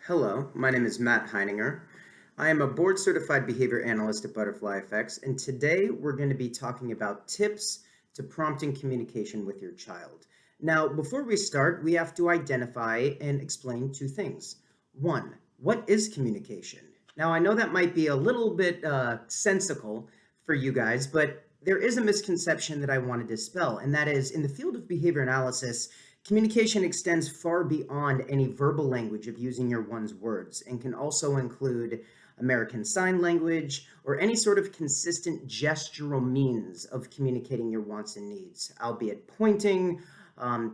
Hello, my name is Matt Heininger. I am a board-certified behavior analyst at Butterfly FX, and today we're going to be talking about tips to prompting communication with your child. Now, before we start, we have to identify and explain two things. One, what is communication? Now, I know that might be a little bit sensical for you guys, but there is a misconception that I want to dispel, and that is in the field of behavior analysis, communication extends far beyond any verbal language of using your one's words and can also include American Sign Language or any sort of consistent gestural means of communicating your wants and needs, albeit pointing,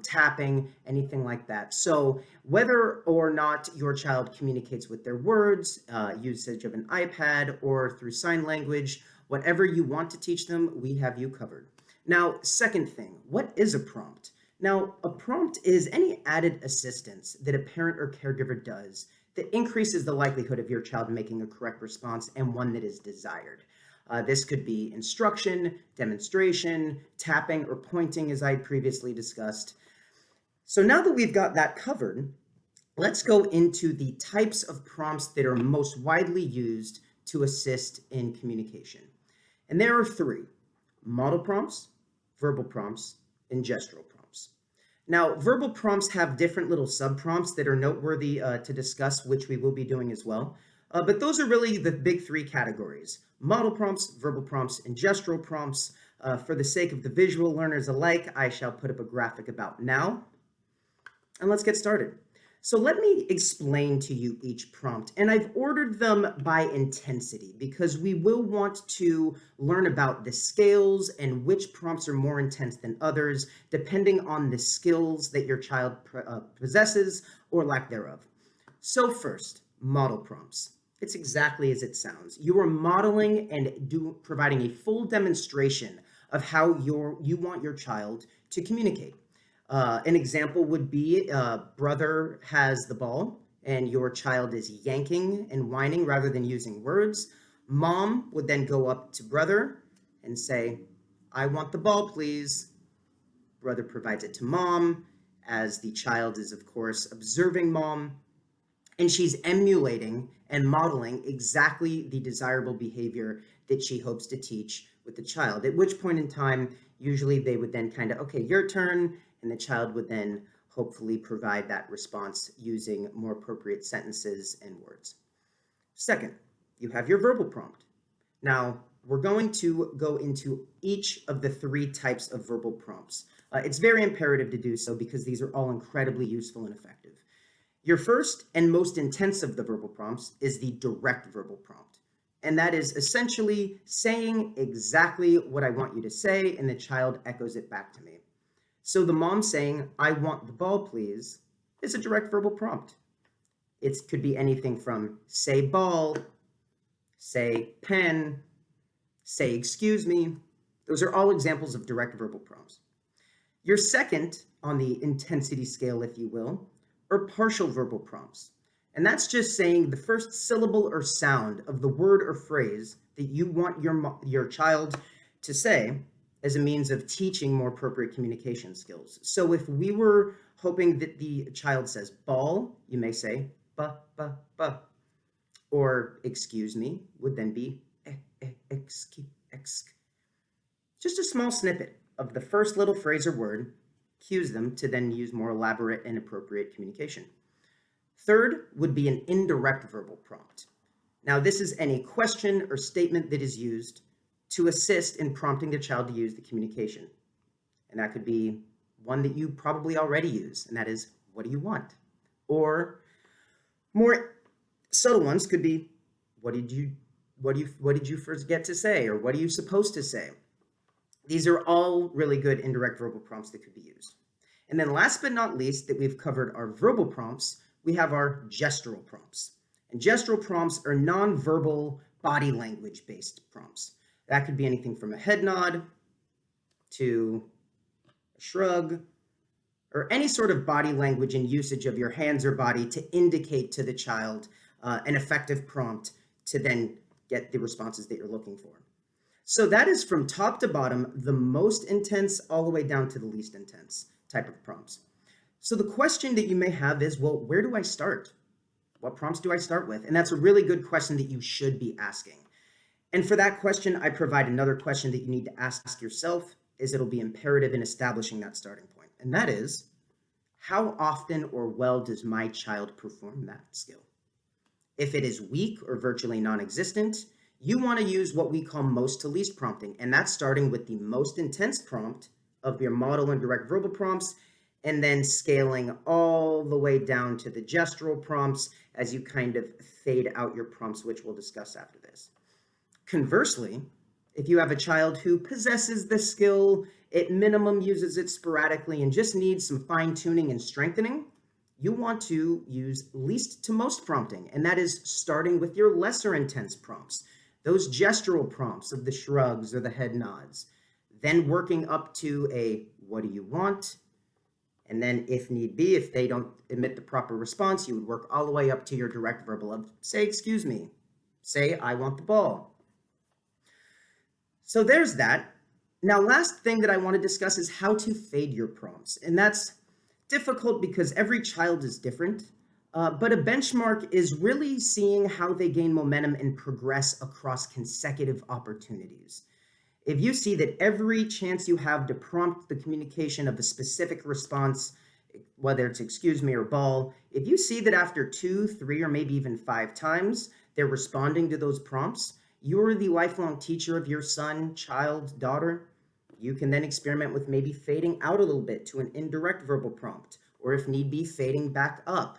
tapping, anything like that. So whether or not your child communicates with their words, usage of an iPad, or through sign language, whatever you want to teach them, we have you covered. Now, second thing, what is a prompt? Now, a prompt is any added assistance that a parent or caregiver does that increases the likelihood of your child making a correct response and one that is desired. This could be instruction, demonstration, tapping, or pointing, as I previously discussed. So now that we've got that covered, let's go into the types of prompts that are most widely used to assist in communication. And there are three: model prompts, verbal prompts, and gestural prompts. Now, verbal prompts have different little sub-prompts that are noteworthy to discuss, which we will be doing as well. But those are really the big three categories: model prompts, verbal prompts, and gestural prompts. For the sake of the visual learners alike, I shall put up a graphic about now. And let's get started. So let me explain to you each prompt, and I've ordered them by intensity because we will want to learn about the scales and which prompts are more intense than others, depending on the skills that your child possesses or lack thereof. So first, model prompts. It's exactly as it sounds. You are modeling and providing a full demonstration of how you want your child to communicate. An example would be brother has the ball and your child is yanking and whining rather than using words. Mom would then go up to brother and say, "I want the ball, please." Brother provides it to mom, as the child is, of course, observing mom, and she's emulating and modeling exactly the desirable behavior that she hopes to teach with the child, at which point in time, usually they would then kind of, "Okay, your turn," and the child would then hopefully provide that response using more appropriate sentences and words. Second, you have your verbal prompt. Now, we're going to go into each of the three types of verbal prompts. It's very imperative to do so because these are all incredibly useful and effective. Your first and most intense of the verbal prompts is the direct verbal prompt. And that is essentially saying exactly what I want you to say, and the child echoes it back to me. So the mom saying, "I want the ball, please," is a direct verbal prompt. It could be anything from say ball, say pen, say excuse me. Those are all examples of direct verbal prompts. Your second on the intensity scale, if you will, are partial verbal prompts. And that's just saying the first syllable or sound of the word or phrase that you want your child to say as a means of teaching more appropriate communication skills. So if we were hoping that the child says ball, you may say ba, ba, ba. Or excuse me would then be excuse. Just a small snippet of the first little phrase or word cues them to then use more elaborate and appropriate communication. Third would be an indirect verbal prompt. Now, this is any question or statement that is used to assist in prompting the child to use the communication. And that could be one that you probably already use, and that is, "What do you want?" Or more subtle ones could be, what did you forget to say? Or what are you supposed to say? These are all really good indirect verbal prompts that could be used. And then last but not least, that we've covered our verbal prompts, we have our gestural prompts. And gestural prompts are nonverbal body language based prompts. That could be anything from a head nod to a shrug, or any sort of body language and usage of your hands or body to indicate to the child an effective prompt to then get the responses that you're looking for. So that is from top to bottom, the most intense all the way down to the least intense type of prompts. So the question that you may have is, well, where do I start? What prompts do I start with? And that's a really good question that you should be asking. And for that question, I provide another question that you need to ask yourself, as it'll be imperative in establishing that starting point. And that is, how often or well does my child perform that skill? If it is weak or virtually non-existent, you want to use what we call most to least prompting, and that's starting with the most intense prompt of your model and direct verbal prompts, and then scaling all the way down to the gestural prompts as you kind of fade out your prompts, which we'll discuss after this. Conversely, if you have a child who possesses the skill, at minimum uses it sporadically, and just needs some fine-tuning and strengthening, you want to use least to most prompting, and that is starting with your lesser intense prompts, those gestural prompts of the shrugs or the head nods, then working up to a what do you want, and then if need be, if they don't emit the proper response, you would work all the way up to your direct verbal of say excuse me, say I want the ball. So there's that. Now, last thing that I want to discuss is how to fade your prompts, and that's difficult because every child is different, but a benchmark is really seeing how they gain momentum and progress across consecutive opportunities. If you see that every chance you have to prompt the communication of a specific response, whether it's excuse me or ball, if you see that after 2, 3, or maybe even 5 times, they're responding to those prompts, you're the lifelong teacher of your son, child, daughter. You can then experiment with maybe fading out a little bit to an indirect verbal prompt, or if need be, fading back up.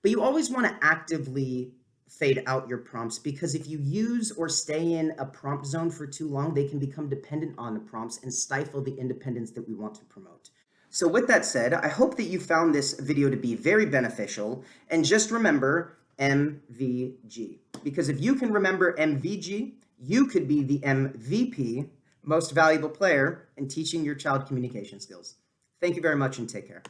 But you always want to actively fade out your prompts, because if you use or stay in a prompt zone for too long, they can become dependent on the prompts and stifle the independence that we want to promote. So with that said, I hope that you found this video to be very beneficial, and just remember MVG, because if you can remember MVG, you could be the MVP, most valuable player, in teaching your child communication skills. Thank you very much and take care.